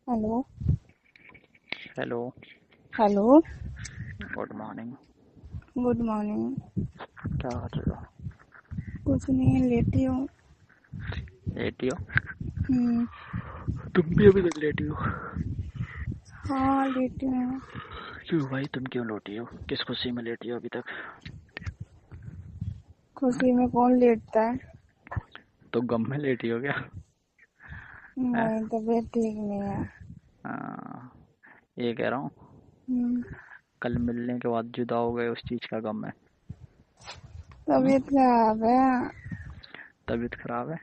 Hello. Hello. Hello. Good morning. Good morning. क्या कर रहे हो? कुछ नहीं, लेटी हूँ। लेटी हो? हम्म। तुम भी अभी तक लेटी हो? हाँ, लेटी हूँ। क्यों भाई, तुम क्यों लेटी हो? किस खुशी में लेटी हो अभी तक? हाँ? खुशी में कौन लेटता है? तो गम में लेटी हो क्या? है? नहीं, तबीयत ठीक नहीं है। हाँ, ये कह रहा हूँ, हम्म। कल मिलने के बाद जुदा हो गए, उस चीज का गम है। हम्म? तबीयत खराब है। तबीयत खराब है?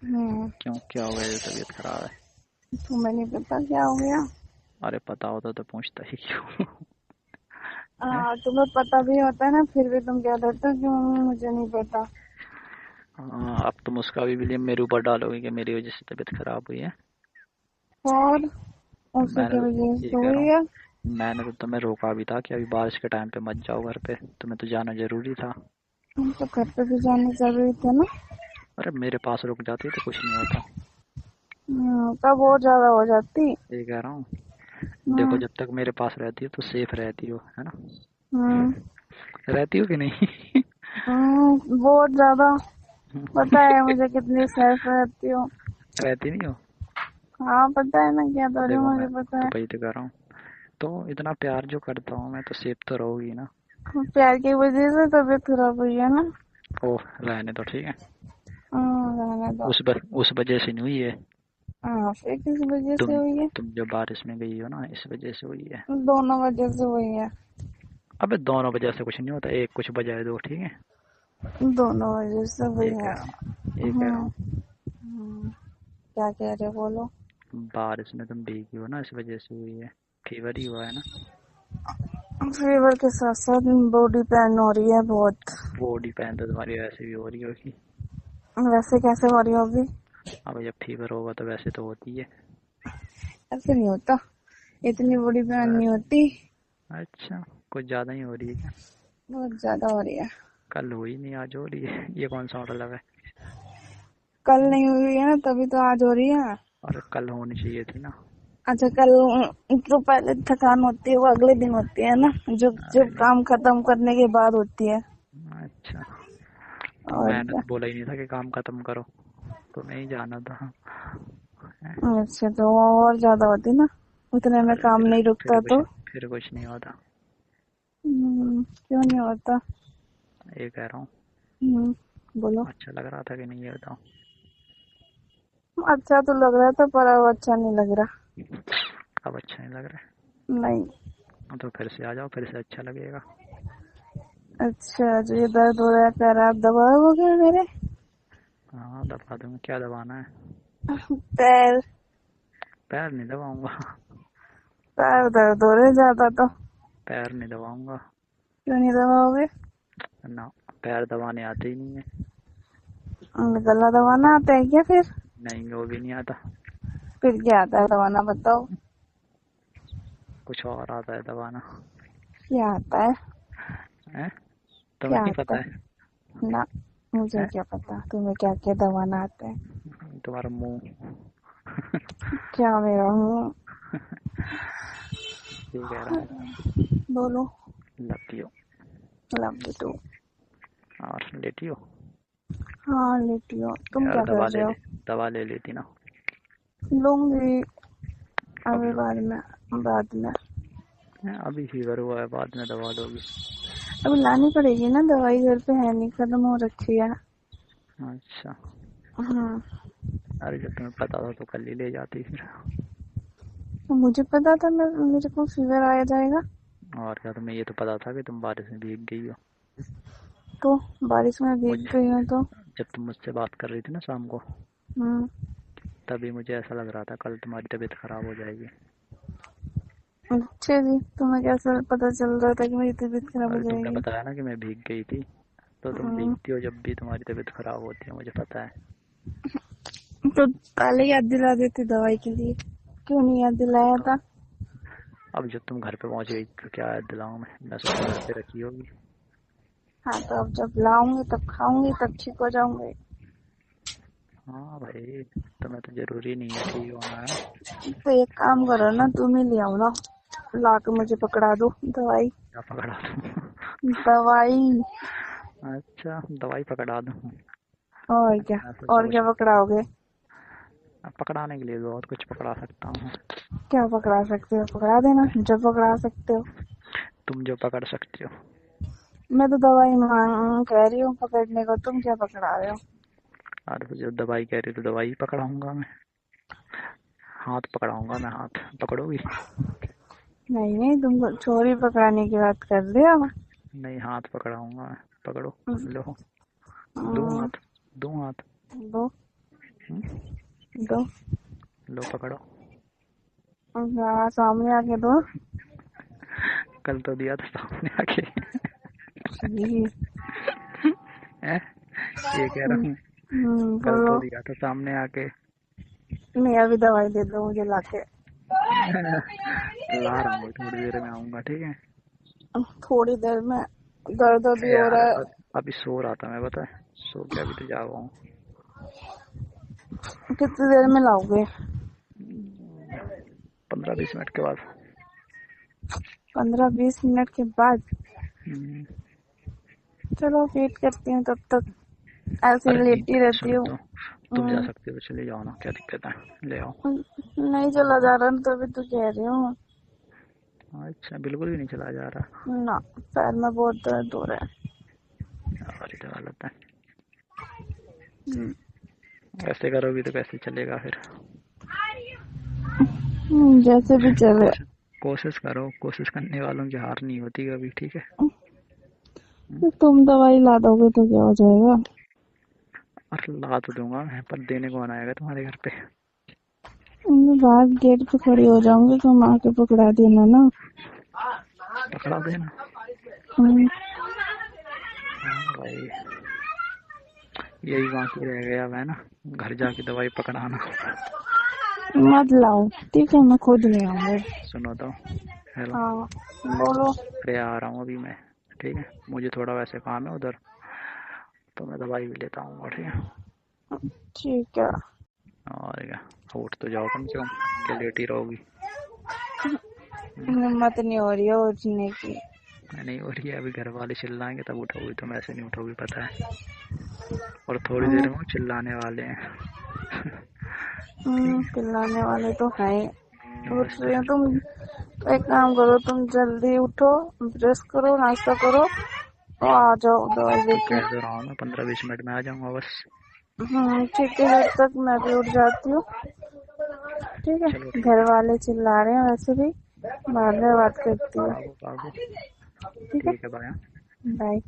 हम्म। क्यों, क्या हो गया जो तबीयत खराब है? तुम्हें नहीं पता क्या हो गया? अरे पता होता तो पूछता ही क्यों? है? हाँ, तुम्हें पता भी होता है ना, फिर भी तुम क्या देते हो क्यों मुझे नहीं पता। हाँ, अब तुम उसका भी ब्लेम मेरे ऊपर डालोगे कि मेरी वजह से तबीयत खराब हुई है। और उसी मैंने की तो वजह ये से कह रहा हुई हूँ, है। मैंने तो तुम्हें रोका भी था कि अभी बारिश के टाइम पे मत जाओ घर पे, तुम्हें तो जाना जरूरी था। तो घर पे भी जाना जरूरी था ना। अरे मेरे पास रुक जाती तो कुछ नहीं होता। तब और ज्यादा हो जाती। ये कह रहा हूँ, देखो हम्म। जब तक मेरे पास रहती हो तो सेफ रहती हो, है ना? हम्म। रहती हो कि नहीं? बहुत ज्यादा। पता है मुझे कितनी सेफ रहती हूँ। रहती नहीं हो? हाँ, पता है ना, क्या तो थोड़ी देखो मैं मुझे पता तो है। वही तो कह रहा हूँ, तो इतना प्यार जो करता हूँ मैं, तो सेफ तो रहोगी ना? प्यार की वजह से तबीयत खराब हुई है ना। ओह, रहने तो ठीक है। रहने दो। उस वजह से नहीं हुई है। हाँ, फिर किस वजह से तुम हुई है? तुम जो बारिश में गई हो ना, इस वजह से हुई है। दोनों वजह से हुई है। अबे दोनों वजह से कुछ नहीं होता, एक कुछ बजाय दो, ठीक है? दोनों वजह से हुई ये कह है। रहा हूँ, ये कह रहा हम्म। हूँ, क्या कह रहे हो, बोलो। बारिश में तुम भीगी हो ना, इस वजह से हुई है। फीवर ही हुआ है ना? फीवर के साथ साथ बॉडी पेन हो रही है बहुत। बॉडी पेन तो तुम्हारी वैसे भी हो रही होगी। वैसे कैसे हो रही होगी? अब जब फीवर होगा तो वैसे तो होती है। ऐसे नहीं होता। इतनी बॉडी पेन नहीं वैसे होती। अच्छा, कुछ ज्यादा ही हो रही है क्या? बहुत ज्यादा हो रही है। कल हुई नहीं, आज हो रही है। ये कौन सा मतलब है? कल हैं? नहीं हुई है ना, तभी तो आज हो रही है। अरे कल होनी चाहिए थी ना। अच्छा, कल जो पहले थकान होती है वो अगले दिन होती है ना। जो जो अरे नहीं। काम खत्म करने के बाद होती है। अच्छा, तो और मैंने क्या। तो बोला ही नहीं था कि काम खत्म करो, तो नहीं जाना था। हैं? अच्छा, तो वो और ज्यादा होती ना। उतने में अरे काम फिर नहीं फिर रुकता कुछ तो। फिर कुछ नहीं होता। क्यों नहीं होता? ये कह रहा हूँ, बोलो। अच्छा लग रहा था कि नहीं, ये बताओ। अच्छा तो लग रहा था, पर अब अच्छा नहीं लग रहा। अब अच्छा नहीं लग रहा नहीं। है तो फिर से आ जाओ, फिर से अच्छा लगेगा। अच्छा, जो ये दर्द हो रहा है पैर, आप दबाओगे मेरे? हाँ दबा दूंगा, क्या दबाना है? पैर। पैर नहीं दबाऊंगा। पैर दर्द हो रहे ज्यादा तो। पैर नहीं दबाऊंगा। क्यों नहीं दबाओगे? ना, पैर दबाने आते ही नहीं है। गला दबाना आता है क्या फिर? नहीं, वो भी नहीं आता। फिर क्या आता है दबाना, बताओ। कुछ और आता है दबाना। क्या आता है? है? तुम्हें क्या नहीं आता पता है? है? ना। मुझे है? क्या पता तुम्हें क्या क्या दबाना आता है। तुम्हारा मुंह। क्या मेरा हूँ? ये कह रहा हूँ, बोलो। Love you. Love you too. और लेटी हो? हाँ, लेटी हो, तुम यार क्या कर रहे हो? दवा ले लेती ना। लूंगी। कब अभी बाद लोगी? में। बाद में। अभी फीवर हुआ है, बाद में दवा लोगी? अभी लानी पड़ेगी ना, दवाई घर पे है नहीं, खत्म हो रखी है। अच्छा। हाँ। अरे जब तुम्हें पता था तो कल ही ले जाती फिर। तो मुझे पता था मैं मेरे को फीवर आया जाएगा। और क्या, तुम्हें ये तो पता था कि तुम बारिश में भीग गई हो। तो बारिश में भीग मुझे गई हूँ तो। जब तुम मुझसे बात कर रही थी ना शाम को, हम्म। तभी मुझे ऐसा लग रहा था कल तुम्हारी तबीयत खराब हो जाएगी। अच्छा जी, तुम्हें कैसे पता चल रहा था कि मेरी तबीयत खराब हो अरे तुमने जाएगी? बताया ना कि मैं भीग गई थी, तो तुम हम्म। भीगती हो जब भी तुम्हारी तबीयत खराब होती है, मुझे पता है। तो पहले याद दिला देती दवाई के लिए। क्यों नहीं याद दिलाया तो था? अब जब तुम घर पे पहुंच गई तो क्या याद दिलाऊं मैं सोचा घर पे रखी होगी। हाँ, तो अब जब लाऊंगी तब खाऊंगी तब ठीक हो जाऊंगी। हाँ भाई, तुम्हें तो जरूरी नहीं है ठीक होना है। तो एक काम करो ना, तुम ही ले आओ ना, ला के मुझे पकड़ा दो दवाई। क्या पकड़ा दूँ? दवाई। अच्छा, दवाई पकड़ा दूँ? और क्या? मैं तो और सोच क्या पकड़ाओगे? पकड़ाने के लिए बहुत कुछ पकड़ा सकता हूँ। क्या पकड़ा सकते हो? पकड़ा देना जो पकड़ा सकते हो। तुम जो पकड़ सकते हो। मैं तो दवाई मांग कह रही हूँ पकड़ने को, तुम क्या पकड़ा रहे हो? और तो जो दवाई कह रही तो दवाई ही पकड़ाऊंगा मैं। हाथ पकड़ाऊंगा मैं, हाथ पकड़ोगी? नहीं नहीं, तुम चोरी पकड़ाने की बात कर रहे हो। नहीं, हाथ पकड़ाऊंगा मैं। पकड़ो। लो। दो हम्म, हाथ। दो हाथ। दो। हम्म, दो। लो पकड़ो। हाँ, सामने आके दो। कल तो दिया था सामने आके। जी। है? ये कह रहा हूँ। कल तो बोलो। दिया था सामने आके। नहीं, अभी दवाई दे दो मुझे लाके। ला रहा हूँ, थोड़ी देर में आऊंगा, ठीक है? थोड़ी देर में? दर्द भी हो यार रहा है। अभी सो रहा था मैं, पता है? सो के अभी तो जागा हूँ। कितनी देर में लाओगे? 15-20 मिनट के बाद। 15-20 मिनट के बाद? हम्म, चलो वेट करती हूँ तब तक, ऐसे अरे ही नहीं, लेटी रहती सुनो हूँ। तो। तुम जा सकते हो, चले जाओ ना, क्या दिक्कत है? ले आओ। नहीं चला जा रहा तो अभी तो कह रही हूँ। अच्छा, बिल्कुल भी नहीं चला जा रहा? ना, पैर में बहुत दर्द हो रहा है। और तो गलत है। हम्म, ऐसे करोगी तो कैसे चलेगा फिर? जैसे भी चले। कोशिश कोशिश करो, कोशिश करने वालों की हार नहीं होती कभी, ठीक है? हम्म, तुम दवाई ला दोगे तो क्या हो जाएगा? और ला तो दूंगा मैं, पर देने कौन आएगा तुम्हारे घर पे? मैं बाहर गेट पे खड़ी हो जाऊंगी, तुम आके पकड़ा देना ना। पकड़ा देना। हम्म, हाँ भाई, यही बाकी रह गया मैं ना, घर जाके दवाई पकड़ाना। मत लाओ, ठीक है, मैं खुद ले आऊंगी। सुनो तो। हेलो। हाँ, बोलो। अरे आ रहा हूँ अभी मैं। ठीक है, मुझे थोड़ा वैसे काम है उधर, तो मैं दवाई भी लेता हूँ, ठीक है? ठीक है। और क्या। उठ तो जाओ कम से कम, क्या लेटी रहोगी? हिम्मत नहीं हो रही है उठने की। नहीं हो रही है? अभी घर वाले चिल्लाएंगे तब उठोगी, तुम ऐसे नहीं उठोगी, पता है? और थोड़ी देर में वो चिल्लाने वाले हैं। ठीक है। पिलाने वाले तो हैं। उठ बस रही हो तुम? एक काम करो, तुम जल्दी उठो, ब्रश करो, नाश्ता करो और आ जाओ दवाई तो लेके। कह तो रहा हूँ मैं, 15-20 मिनट में आ जाऊंगा बस। ठीक है, जब तक मैं भी उठ जाती हूँ। ठीक चलो है, ठीक घर है। वाले चिल्ला रहे हैं वैसे भी, बाद में बात करती हूँ। पागो पागो। ठीक है, ठीक है, बाय। बाय।